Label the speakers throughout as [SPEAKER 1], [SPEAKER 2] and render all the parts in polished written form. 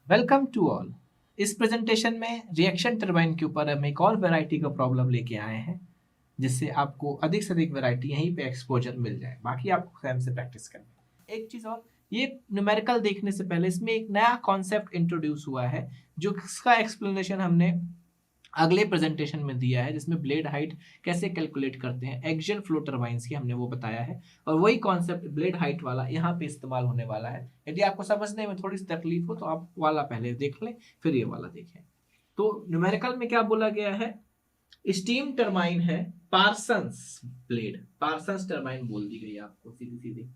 [SPEAKER 1] Welcome to all. इस presentation में reaction turbine के ऊपर हम एक और वैरायटी का प्रॉब्लम लेके आए हैं, जिससे आपको अधिक से अधिक वैरायटी यहीं पे एक्सपोजर मिल जाए। बाकी आपको स्वयं से प्रैक्टिस करनी है। एक चीज और, ये न्यूमेरिकल देखने से पहले इसमें एक नया कॉन्सेप्ट इंट्रोड्यूस हुआ है, जो इसका एक्सप्लेनेशन हमने अगले प्रेजेंटेशन में दिया है, जिसमें ब्लेड हाइट कैसे कैलकुलेट करते हैं एक्सियल फ्लो टरबाइंस की हमने वो बताया है। और वही कॉन्सेप्ट ब्लेड हाइट वाला यहाँ पे इस्तेमाल होने वाला है। यदि आपको समझने में थोड़ी सी तकलीफ हो तो आप वाला पहले देख लें, फिर ये वाला देखें। तो न्यूमेरिकल में क्या बोला गया है, स्टीम टरबाइन है पार्सन्स ब्लेड, पार्सन्स टरबाइन बोल दी गई आपको सीधी सीधी।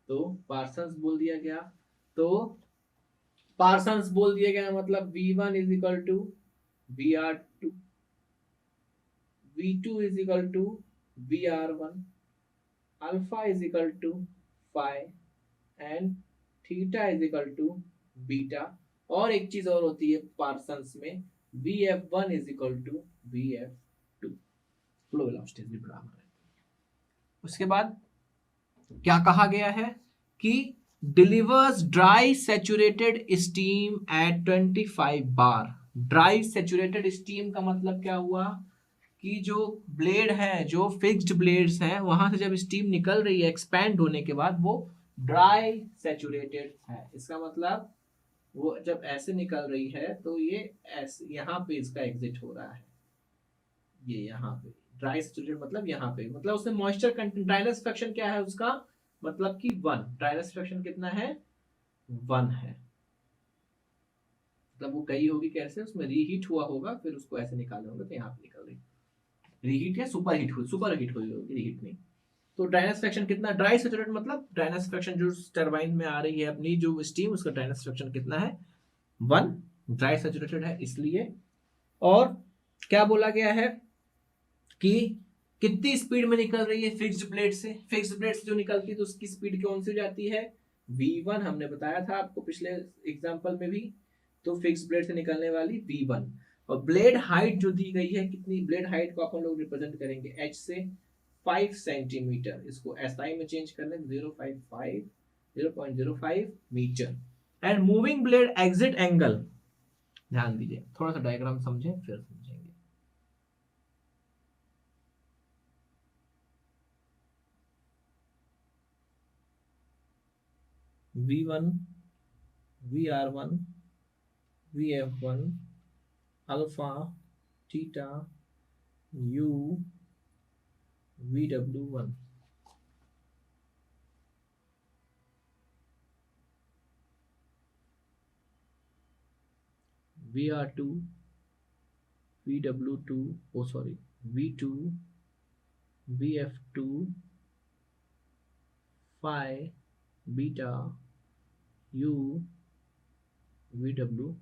[SPEAKER 1] तो पार्सन्स बोल दिया गया, तो पार्सन्स बोल दिया गया मतलब V1 is equal to VR2, V2 is equal to VR1, alpha is equal to phi and theta is equal to beta। और एक चीज और होती है पार्सन्स में, VF1 is equal to VF2, flow velocity भी बराबर है। उसके बाद क्या कहा गया है कि delivers dry saturated steam eight 25 बार। ड्राई सैचुरेटेड स्टीम का मतलब क्या हुआ कि जो ब्लेड है, जो फिक्स्ड ब्लेड्स हैं, वहां से जब स्टीम निकल रही है एक्सपैंड होने के बाद, वो ड्राई सैचुरेटेड है। इसका मतलब वो जब ऐसे निकल रही है तो ये ऐसे यहाँ पे इसका एग्जिट हो रहा है, ये यहाँ पे ड्राई सैचुरेटेड मतलब यहाँ पे, मतलब उसमें मॉइस्चर कंटेंट, ड्राइनेस फ्रैक्शन क्या है उसका, मतलब कि 1, ड्राइनेस फ्रैक्शन कितना है, 1 है। मतलब वो कही होगी कैसे, उसमें रीहीट हुआ होगा, फिर उसको ऐसे निकाले होंगे तो यहाँ पे निकल रही, रीहीट या सुपर हीट हुई, सुपर हीट हुई होगी, रीहीट नहीं। तो ड्राइनेस फ्रैक्शन कितना, ड्राई सैचुरेटेड मतलब ड्राइनेस फ्रैक्शन जो टरबाइन में आ रही है अपनी जो स्टीम, उसका ड्राइनेस फ्रैक्शन कितना है, 1, ड्राई सैचुरेटेड है इसलिए। और क्या बोला गया है कि कितनी स्पीड में निकल रही है फिक्स्ड ब्लेड से, फिक्स्ड ब्लेड से जो निकलती है तो उसकी स्पीड कौन सी हो जाती है, V1। हमने बताया था आपको पिछले एग्जांपल में भी, तो फिक्स्ड ब्लेड से निकलने वाली V1। और ब्लेड हाइट जो दी गई है, कितनी ब्लेड हाइट को अपन लोग रिप्रेजेंट करेंगे H से 5 सेंटीमीटर, इसको SI में चेंज कर लें 0.05 मीटर। And moving blade exit angle, ध्यान दीजिए, थोड़ा सा डायग्राम समझें फिर समझेंगे। V1, VR1, VF1, alpha, theta, U, VW1। VR2, VW2, oh sorry, V2, VF2, phi, beta, U, VW2।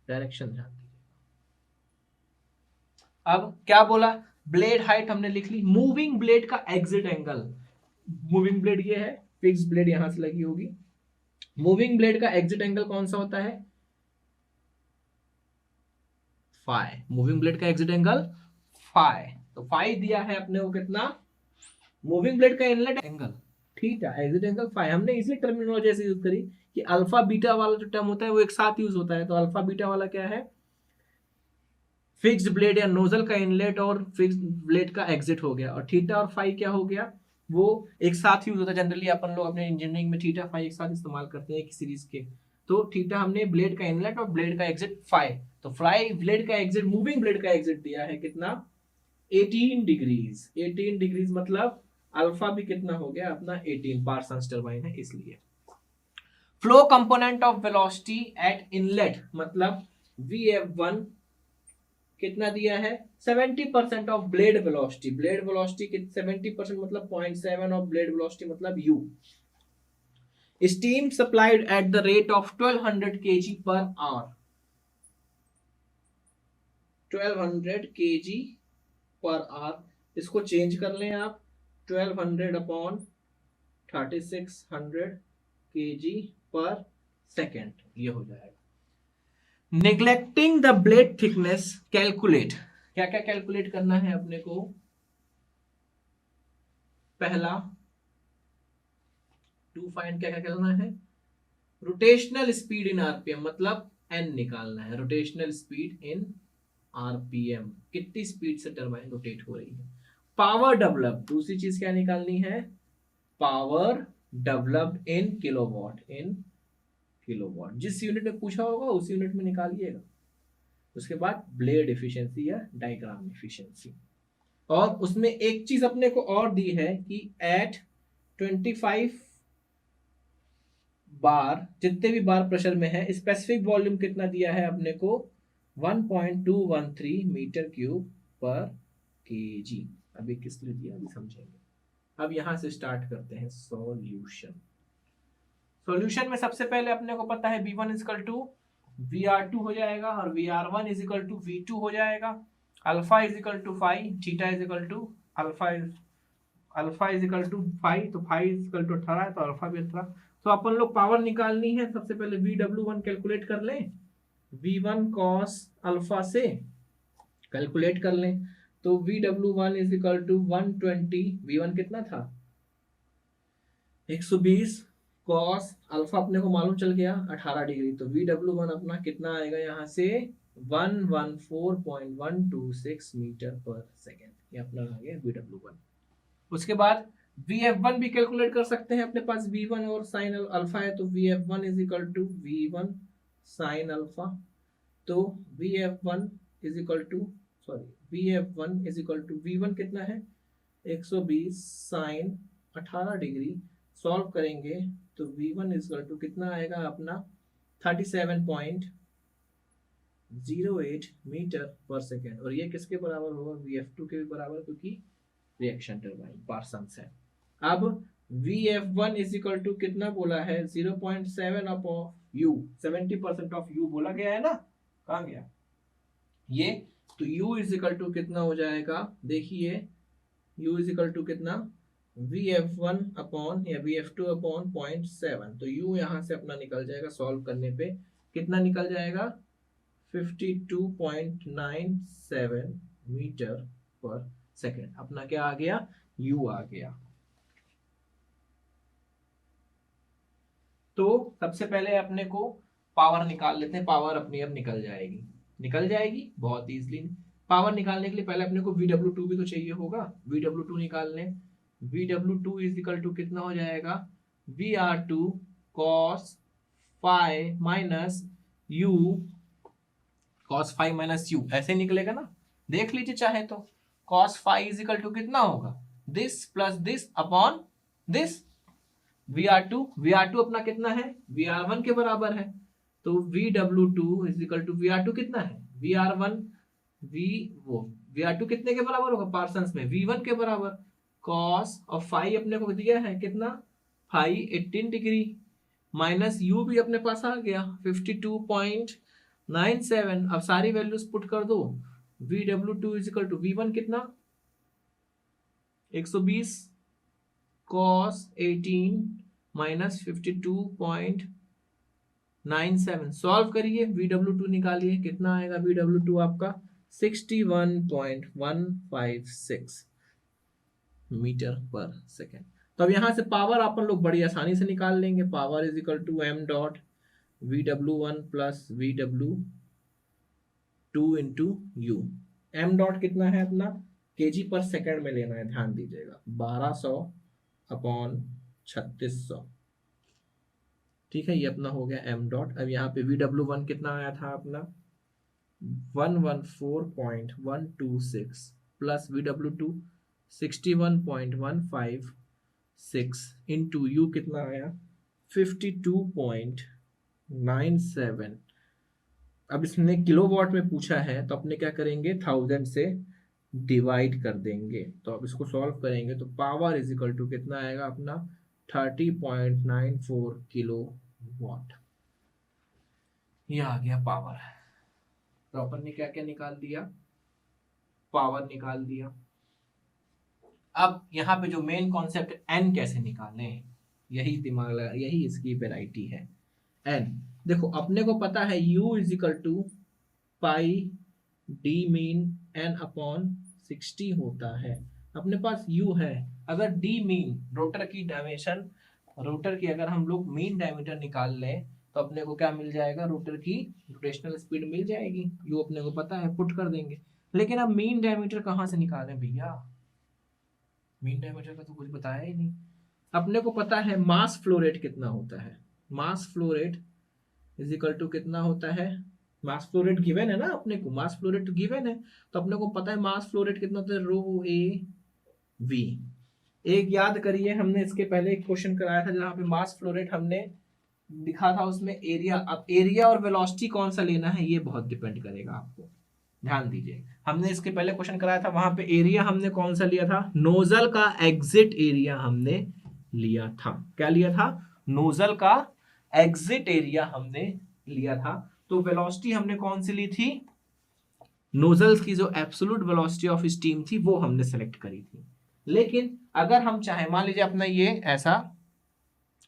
[SPEAKER 1] Direction ध्यान दीजिए। अब क्या बोला, ब्लेड हाइट हमने लिख ली, मूविंग ब्लेड का एग्जिट एंगल, मूविंग ब्लेड ये है, फिक्स ब्लेड यहां से लगी होगी, मूविंग ब्लेड का एग्जिट एंगल कौन सा होता है, फाई। मूविंग ब्लेड का एग्जिट एंगल फाई, तो फाई दिया है अपने को कितना, मूविंग ब्लेड का inlet angle theta, exit angle phi. हमने इसी टर्मिनोलॉजी से यूज करी कि अल्फा बीटा वाला जो टर्म होता है वो एक साथ यूज होता है। तो अल्फा बीटा वाला क्या है, फिक्स्ड ब्लेड या नोजल का इनलेट और फिक्स्ड ब्लेड का एग्जिट हो गया। और थीटा और फाई क्या हो गया, वो एक साथ यूज होता है। जनरली अपन लोग अपने इंजीनियरिंग में थीटा फाई एक साथ इस्तेमाल करते हैं एक सीरीज के। तो थीटा हमने ब्लेड का इनलेट और ब्लेड का एग्जिट फाई, तो फ्लाई ब्लेड का एग्जिट, मूविंग ब्लेड का एग्जिट दिया है कितना, 18 डिग्रीज। 18 डिग्रीज मतलब अल्फा भी कितना हो गया अपना 18, पार्सन्स टरबाइन है इसलिए। Flow component of velocity at inlet मतलब VF1 कितना दिया है, 70% of blade velocity. Blade velocity 70% मतलब 0.7 ऑफ ब्लेड वेलोसिटी मतलब U। Steam supplied at the rate of 1200 kg per hour, 1200 kg per hour. इसको चेंज कर लें आप, 1200 अपॉन 3600 kg पर सेकेंड, ये हो जाएगा। Neglecting the blade thickness calculate, क्या क्या कैलकुलेट करना है अपने को, पहला टू फाइंड क्या क्या करना है, रोटेशनल स्पीड इन आरपीएम, मतलब एन निकालना है, रोटेशनल स्पीड इन आरपीएम, कितनी स्पीड से टरबाइन रोटेट हो रही है। पावर डेवलप, दूसरी चीज क्या निकालनी है, power developed in kilowatt, in kilowatt, जिस यूनिट में पूछा होगा उस यूनिट में निकालिएगा। उसके बाद ब्लेड एफिशिएंसी या डायग्राम एफिशिएंसी, और उसमें एक चीज अपने को और दी है कि एट 25 बार, जितने भी बार प्रेशर में है, स्पेसिफिक वॉल्यूम कितना दिया है अपने को, 1.213 मीटर क्यूब पर केजी। अभी किस लिए दिया अभी समझेंगे। अब यहां से स्टार्ट करते हैं सॉल्यूशन। सॉल्यूशन में सबसे पहले अपने को पता है V1 इक्वल टू VR2 हो जाएगा, और VR1 is equal to V2 हो जाएगा। Alpha is equal to five, theta is equal to alpha is equal to 5, तो 5 इज इक्वल टू 18 है, तो अल्फा भी 18। तो अपन लोग पावर निकालनी है, सबसे पहले VW1 कैलकुलेट कर लें, V1 cos अल्फा से कैलकुलेट कर लें, तो VW1 is equal to 120, V1 कितना था 120, cos अल्फा अपने को मालूम चल गया 18 डिग्री, तो VW1 अपना कितना आएगा यहाँ से 114.126 मीटर पर सेकेंड, ये अपना आ गया VW1। उसके बाद VF1 भी कैलकुलेट कर सकते हैं, अपने पास V1 और साइन अल्फा है, तो VF1 is equal to V1 sine alpha, तो VF1 is equal to VF1 is equal to V1 कितना है 120 साइन 18 डिग्री, सॉल्व करेंगे तो V1 इज इक्वल टू कितना आएगा अपना 37.08 मीटर पर सेकेंड, और ये किसके बराबर होगा, VF2 के भी बराबर, क्योंकि रिएक्शन टरबाइन पार्सन्स है। अब VF1 इज इक्वल टू कितना बोला है 0.7 ऑफ U, 70% ऑफ U बोला गया है ना, कहाँ गया ये, तो U इज इक्वल टू कितना हो जाएगा, देखिए U इज इक्वल टू कितना VF1 अपॉन या VF2 अपॉन 0.7, तो U यहाँ से अपना निकल जाएगा, सॉल्व करने पे कितना निकल जाएगा 52.97 मीटर पर सेकेंड, अपना क्या आ गया U आ गया। तो सबसे पहले अपने को पावर निकाल लेते हैं, पावर अपनी अब निकल जाएगी बहुत इजीली। पावर निकालने के लिए पहले अपने को VW2 भी तो चाहिए होगा, VW2 निकाल लें, VW2 इज इक्वल टू कितना हो जाएगा VR2 cos five minus U, cos 5 minus U ऐसे निकलेगा ना, देख लीजिए चाहे तो, cos 5 इज इक्वल टू कितना होगा this plus this upon this, VR2 अपना कितना है VR1 के बराबर है, तो VW2 is equal to VR2 कितना है VR1, VR2 कितने के बराबर होगा पार्सन्स में V1 के बराबर, cos और फाई अपने को दिया है कितना फाई 18 डिग्री, माइनस U भी अपने पास आ गया 52.97, अब सारी वैल्यूज पुट कर दो, VW2 is equal to V1 कितना 120 cos 18 माइनस 52.97, सॉल्व करिए VW2 निकालिए, कितना आएगा VW2 आपका 61.156 मीटर पर सेकेंड। तो अब यहां से पावर अपन लोग बड़ी आसानी से निकाल लेंगे, power is equal to m dot VW1 plus VW2 into U। m dot कितना है अपना केजी पर सेकेंड में लेना है, ध्यान दीजिएगा 1200 अपॉन 3600, ठीक है, ये अपना हो गया m डॉट। अब यहाँ पे VW1 कितना आया था अपना 114.126 प्लस VW2 61.156 इंटू U कितना आया 52.97। अब इसने किलोवाट में पूछा है, तो अपने क्या करेंगे 1000 से डिवाइड कर देंगे, तो अब इसको सॉल्व करेंगे तो पावर इज इक्वल टू कितना आएगा अपना 30.94 किलो वाट, ये आ गया पावर। तो अपन ने क्या क्या निकाल दिया, पावर निकाल दिया। अब यहाँ पे जो मेन कॉन्सेप्ट n कैसे निकालें, यही दिमाग लगा, यही इसकी वैरायटी है। n देखो अपने को पता है U is equal to pi D mean n upon 60 होता है, अपने पास U है, अगर डी मीन रोटर की डायमेंशन, रोटर की अगर हम लोग मीन डायमीटर निकाल लें तो अपने को क्या मिल जाएगा, रोटर की रोटेशनल स्पीड मिल जाएगी, यू अपने को पता है, पुट कर देंगे। लेकिन अब मीन डायमीटर कहाँ से निकालें भैया, मीन डायमीटर का तो कुछ बताया ही नहीं। अपने को पता है मास फ्लो रेट कितना होता है, mass flow rate is equal to कितना होता है, मास फ्लो रेट गिवन है ना अपने को, मास फ्लो रेट गिवन है, तो अपने को पता है मास फ्लो रेट कितना होता है, रो ए वी। एक याद करिए, हमने इसके पहले एक क्वेश्चन कराया था जहां पे मास फ्लो रेट हमने लिखा था, उसमें एरिया, अब एरिया और वेलोसिटी कौन सा लेना है ये बहुत डिपेंड करेगा आपको, ध्यान दीजिए। हमने इसके पहले क्वेश्चन कराया था, वहां पे एरिया हमने कौन सा लिया था, नोजल का एग्जिट एरिया हमने लिया था, क्या लिया था, नोजल का एग्जिट एरिया हमने लिया था। तो वेलोसिटी हमने कौन सी ली थी, नोजल्स की जो एब्सोल्यूट वेलोसिटी ऑफ स्टीम थी वो हमने सेलेक्ट करी थी। लेकिन अगर हम चाहें, मान लीजिए अपना ये ऐसा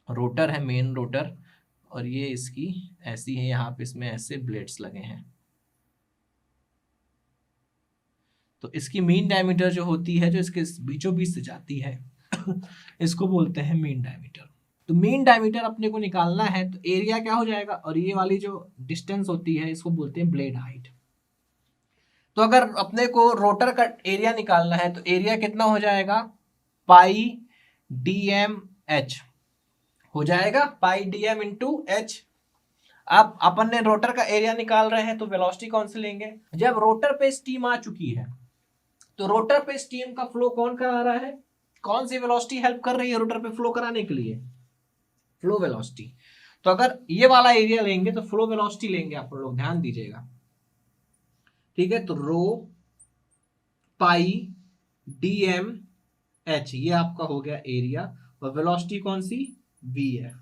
[SPEAKER 1] रोटर है, मेन रोटर, और ये इसकी ऐसी है, यहाँ पे इसमें ऐसे ब्लेड्स लगे हैं, तो इसकी मीन डायमीटर जो होती है, जो इसके बीचों बीच से जाती है इसको बोलते हैं मीन डायमीटर। तो मीन डायमीटर अपने को निकालना है, तो एरिया क्या हो जाएगा, और ये वाली जो डिस्टेंस होती है इसको बोलते हैं ब्लेड हाइट। तो अगर अपने को रोटर का एरिया निकालना है तो एरिया कितना हो जाएगा, पाई डी एम एच हो जाएगा, पाई डी एम इंटू एच। अब अपन ने रोटर का एरिया निकाल रहे हैं, तो वेलोसिटी कौन से लेंगे, जब रोटर पे स्टीम आ चुकी है तो रोटर पे स्टीम का फ्लो कौन करा रहा है, कौन सी वेलोसिटी हेल्प कर रही है रोटर पे फ्लो कराने के लिए, फ्लो वेलोसिटी। तो अगर ये वाला एरिया लेंगे तो फ्लो वेलोसिटी लेंगे, आप लोग ध्यान दीजिएगा, ठीक है। तो रो पाई डी एम एच ये आपका हो गया एरिया, और वेलोसिटी कौन सी, वी है।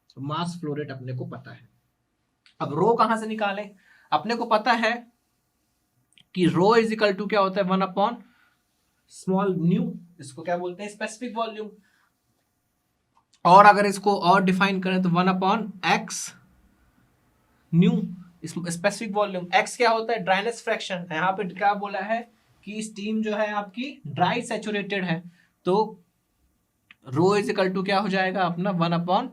[SPEAKER 1] तो मास फ्लो रेट अपने को पता है। अब रो कहां से निकालें, अपने को पता है कि रो इज इक्वल टू क्या होता है, 1 स्मॉल न्यू, इसको क्या बोलते हैं, स्पेसिफिक वॉल्यूम। और अगर इसको और डिफाइन करें तो 1/x new, specific volume. x क्या होता है, ड्राइनेस फ्रैक्शन, यहाँ पे क्या बोला है कि स्टीम जो है आपकी ड्राई सैचुरेटेड है, तो रो इज इक्वल टू क्या हो जाएगा अपना 1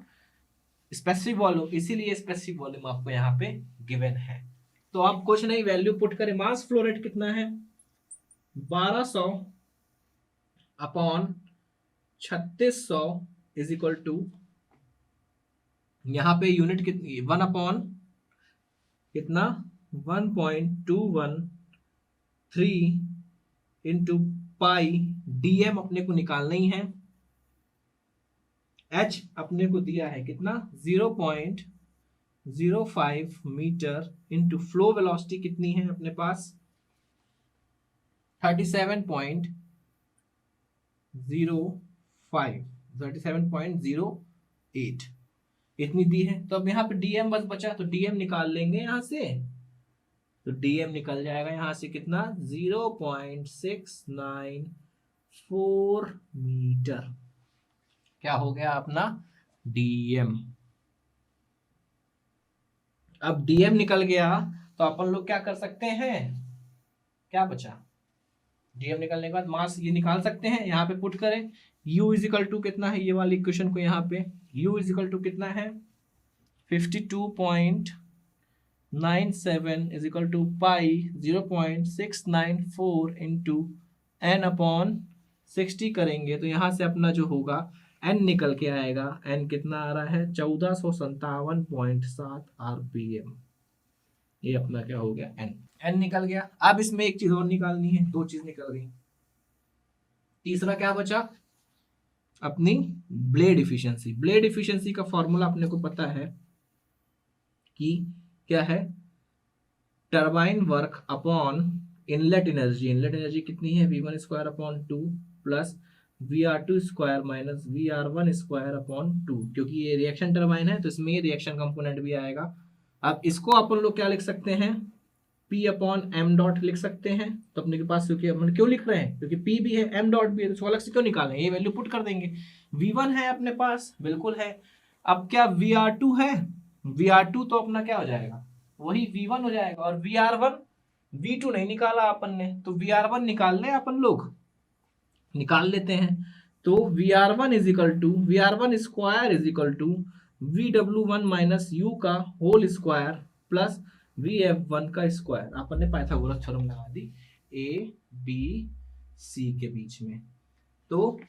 [SPEAKER 1] स्पेसिफिक वॉल्यूम, इसीलिए स्पेसिफिक वॉल्यूम आपको यहाँ पे गिवन है। तो आप कुछ नहीं, वैल्यू पुट करें, मास फ्लो रेट कितना है 1200/3600 इज इक्वल टू, यहाँ पे यूनिट कितनी, 1/1.213 इंटू पाई डीएम अपने को निकालना ही है, एच अपने को दिया है कितना 0.05 मीटर इंटू फ्लो वेलोसिटी कितनी है अपने पास 37.08 इतनी दी है। तो अब यहाँ पे डीएम बस बचा, तो डीएम निकाल लेंगे यहाँ से, तो डीएम निकल जाएगा यहाँ से कितना 0.694 मीटर, क्या हो गया अपना डीएम। अब डीएम निकल गया तो अपन लोग क्या कर सकते हैं, क्या बचा, डीएम निकलने के बाद मास ये निकाल सकते हैं, यहाँ पे पुट करें u इज इक्वल टू कितना है, ये वाली इक्वेशन को यहाँ पे u इज इक्वल टू कितना है 52.97 is equal to pi 0.694 into n/60 करेंगे, तो यहाँ से अपना जो होगा n निकल के आएगा, n कितना आ रहा है 1457.7 RPM, ये अपना क्या हो गया n निकल गया। अब इसमें एक चीज और निकालनी है, दो चीज निकल गई, तीसरा क्या बचा अपनी ब्लेड इफिशिएंसी। ब्लेड इफिशिएंसी का फॉर्मूला अपने को पता है कि क्या है, turbine work upon inlet energy, inlet energy कितनी है V1² plus VR2² minus VR1² क्योंकि ये रिएक्शन टरबाइन है तो इसमें रिएक्शन कंपोनेंट भी आएगा। अब इसको अपन लोग क्या लिख सकते हैं P/m लिख सकते हैं, तो अपने के पास क्योंकि अपन क्यों लिख रहे हैं क्योंकि P भी है m डॉट भी है, तो अलग से क्यों निकालें, ये वैल्यू पुट कर देंगे। V1 है अपने पास, बिल्कुल है। अब क्या VR2 है, VR2 तो अपना क्या हो जाएगा वही V1 हो जाएगा, और VR1 V2 नहीं निकाला अपन ने, तो VR1 निकाल लें अपन लोग, निकाल लेते हैं। तो VR1 is equal to VR1² is equal to VW1 minus U का होल स्क्वायर प्लस VF1 का स्क्वायर। अपन ने पाइथागोरस थ्योरम लगा दी ए बी सी के बीच में, तो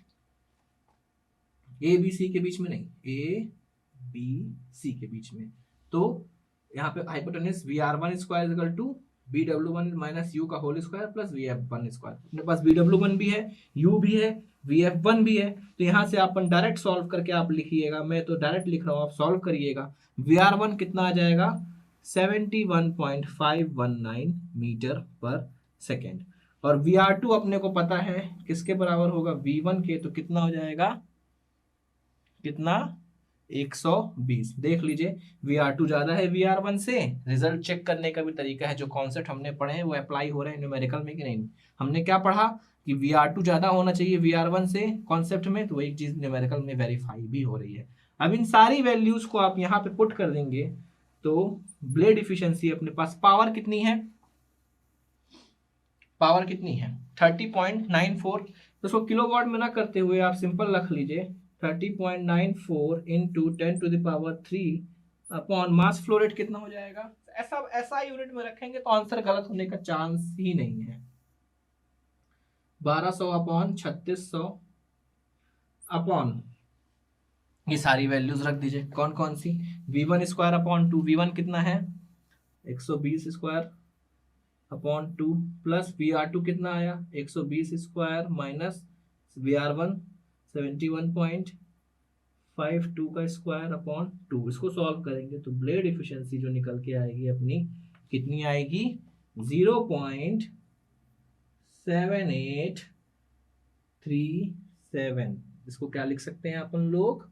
[SPEAKER 1] ए बी सी के बीच में नहीं, ए बी सी के बीच में, तो यहाँ पे hypotenuse VR1 square equal to VW1 minus U का whole square plus VF1 square. अपने पास VW1 भी है, यू भी है, VF1 भी है, तो यहाँ से अपन डायरेक्ट सॉल्व करके आप लिखिएगा, मैं तो डायरेक्ट लिख रहा हूँ, आप सॉल्व करिएगा। VR1 कितना आ जाएगा 71.519 मीटर पर सेकेंड, और VR2 अपने को पता है किसके बराबर होगा V1 के, तो कितना हो जाएगा, कितना 120। देख लीजिए VR2 ज्यादा है VR1 से। रिजल्ट चेक करने का भी तरीका है, जो कॉन्सेप्ट हमने पढ़े हैं वो अप्लाई हो रहे हैं न्यूमेरिकल में कि नहीं। हमने क्या पढ़ा कि VR2 ज्यादा होना चाहिए VR1 से कॉन्सेप्ट में, तो वही चीज न्यूमेरिकल में वेरीफाई भी हो रही है। अब इन सारी वैल्यूज को आप यहाँ पे पुट कर देंगे तो ब्लेड इफिशियंसी अपने पास, पावर कितनी है, पावर कितनी है 30.94, तो उसको किलोवाट में ना करते हुए आप सिंपल रख लीजिए 30.94 into 10⁻³ upon mass flow rate कितना हो जाएगा। ऐसा यूनिट में रखेंगे तो आंसर गलत होने का चांस ही नहीं है। 1200 अपॉन 3600 अपॉन ये सारी वैल्यूज रख दीजिए, कौन कौन सी, V1 स्क्वायर अपॉन 2, V1 कितना है 120 स्क्वायर अपॉन 2 प्लस VR2 कितना आया 120 स्क्वायर माइनस VR1 71.52 का स्क्वायर अपॉन 2। इसको सॉल्व करेंगे तो ब्लेड इफिशियंसी जो निकल के आएगी अपनी कितनी आएगी 0.7837। इसको क्या लिख सकते हैं अपन लोग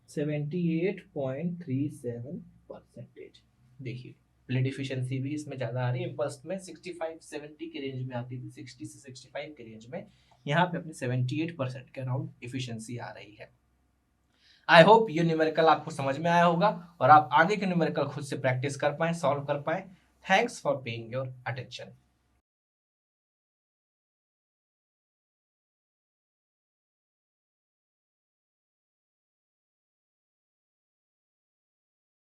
[SPEAKER 1] 78.37%। देखिए ब्लेड इफिशियंसी भी इसमें ज्यादा आ रही है, इम्पल्स में 65-70 के रेंज में आती थी, 60 से 65 के रेंज में, यहाँ पे अपनी 78% के अराउंड इफिशियंसी आ रही है। आई होप ये न्यूमेरिकल आपको समझ में आया होगा और आप आगे के न्यूमेरिकल खुद से प्रैक्टिस कर पाए, सॉल्व कर पाए। Thanks for paying your attention.